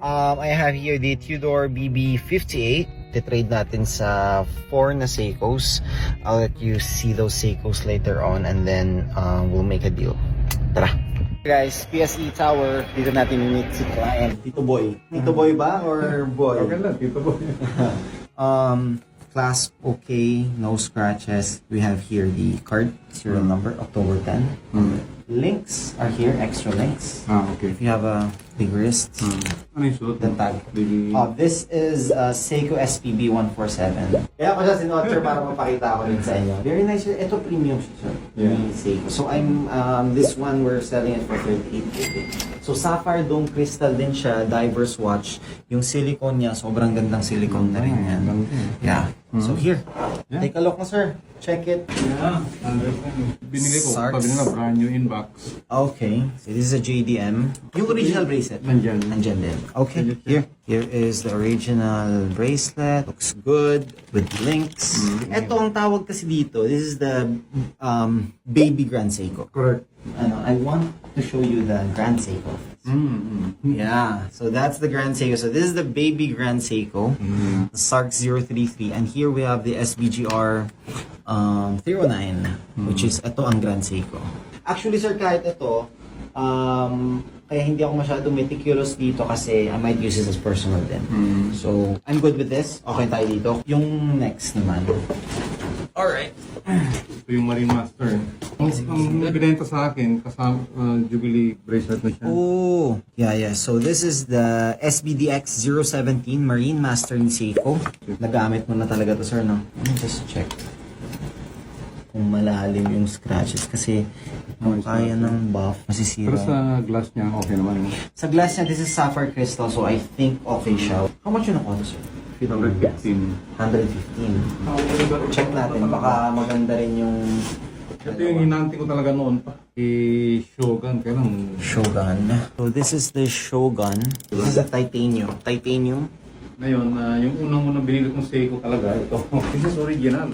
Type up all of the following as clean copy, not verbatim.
I have here the Tudor BB58. Titrade natin sa 4 na Seikos. I'll let you see those Seikos later on and then we'll make a deal. Tara! Guys, PSE Tower, dito natin meet si client, Tito Boy. Tito Boy ba or boy? Okay lang, Tito Boy. Clasp okay, no scratches. We have here the card, serial number, October 10. Links are here, extra links. Okay. If you have a big wrist, Ano yung suot? the tag. Baby. This is Seiko SPB 147. Kaya ko siya sinuot sir para mapakita ko rin sa inyo. Very nice. Ito premium siya sir. Yeah. Seiko. So I'm this one we're selling it for 38. So sapphire dome crystal din siya, diverse watch. Yung silicone niya, sobrang gandang silicone na rin yan. Yeah. So here, take a look na sir. Check it. Yeah. Binili ko. Sarks. Sabi nila brand new inbox. Okay. So this is a JDM. Yung original bracelet. Nandyan. Nandyan din. Okay. Here is the original bracelet. Looks good with links. Ito ang tawag kasi dito. This is the baby Grand Seiko. Correct. I want to show you the Grand Seiko. Yeah. So that's the Grand Seiko. So this is the baby Grand Seiko. The SARC 033. And here we have the SBGR 309, which is ito ang Grand Seiko. Actually sir, kahit ito, kaya hindi ako masyadong meticulous dito kasi I might use this as personal din. So, I'm good with this. Okay tayo dito. Yung next naman. Alright. Ito yung Marine Master. Ang binenta sa akin, kasama Jubilee bracelet na siya. Oh, yeah. So, this is the SBDX 017 Marine Master ni Seiko. Nagamit mo na talaga to sir, no? Let me just check kung malalim yung scratches kasi kung kaya ng buff, masisira. Pero sa glass niya, okay naman. Sa glass niya, this is sapphire crystal, so I think okay siya. How much yun ang auto, sir? 115. 115. Check natin, baka maganda rin yung... Ito yung hinanti ko talaga noon pa. Shogun, kaya lang. Shogun. So this is the Shogun. This is a titanium. Titanium. Ngayon, yung unang-unang binili kong Seiko talaga, ito. This is original.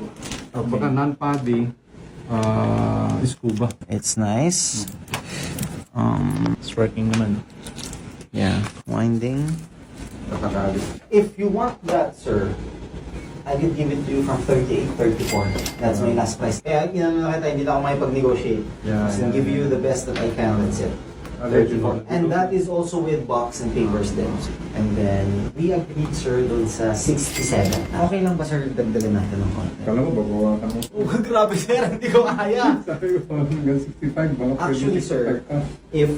Okay. Baka non-padding, scuba. It's nice. It's working naman. Yeah. Winding. Kakagalit. If you want that, sir, I could give it to you from 38, 34. That's my last price. Kaya ginano na kita, hindi na ako may pag-negotiate. Yeah, Just give you the best that I can, that's it. 34. And that is also with box and papers din. And then, we agreed, sir, dun sa 67. Okay lang ba, sir, dagdagan natin ng konti? Kala mo, babawa ka mo. Oh, grabe, sir, hindi ko kaya. Sabi ko, hanggang 65, baka Actually, pwede sir, 65 ka. if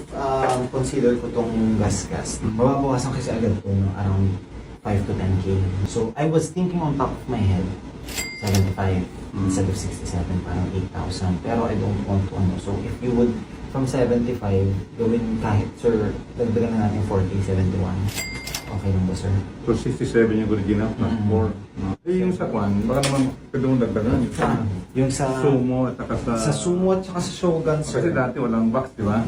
consider ko tong gas-gas, mababawasan kasi agad po ng around 5 to 10K. So, I was thinking on top of my head, 75 instead of 67, parang 8,000. Pero I don't want to ano. So, if you would, from 75, gawin kahit, sir, dagdagan na natin 40, 71. Okay lang ba, sir? So, 67 yung original, plus 4. Eh, yung sa Kwan, baka naman pwede mong dagdagan. Yung sa... Sumo at saka Sa Sumo at saka sa Shogun, sir. Kasi dati walang box, di ba?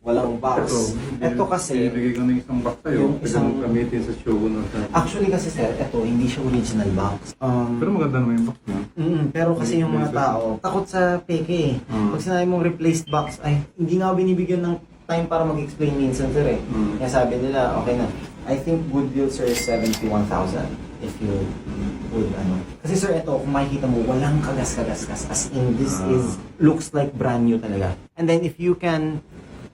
Walang box. Ito kasi... Bibigay ko ng isang box sa'yo. Yung Pwede isang- mong gamitin sa Shogun o sa... Actually kasi, sir, ito, hindi siya original box. Pero maganda naman yung box niya. Pero kasi yung mga tao, takot sa peke eh. Pag sinabi mong replaced box, ay, hindi nga ako binibigyan ng time para mag-explain minsan, sir eh. Kaya sabi nila, okay na. I think good deal, sir, is 71,000 if you would, ano. Kasi sir, ito, kung makikita mo, walang kagas-kagas-kas. As in, this is, looks like brand new talaga. And then, if you can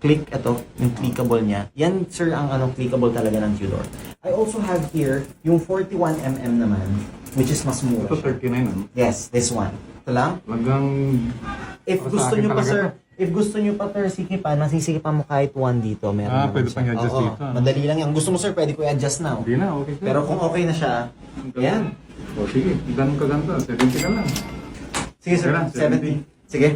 click ito, yung clickable niya, yan, sir, ang ano, clickable talaga ng Tudor. I also have here, yung 41mm naman, which is mas mura Ito siya. 39 ano? Yes, this one. Ito lang. Talagang... If Para sa gusto akin nyo pa, talaga sir, to. if gusto nyo pa, sir, sikipan, nasisikipan mo kahit one dito. Meron naman Pwede siya. pang i-adjust Oo, dito, ano? madali lang yan. Gusto mo, sir, pwede ko i-adjust now. Hindi na, okay. Pero kung okay na siya, yan. O sige, ganun ka ganda. 70 ka lang. Sige, sir, Kailan? 70. Sige.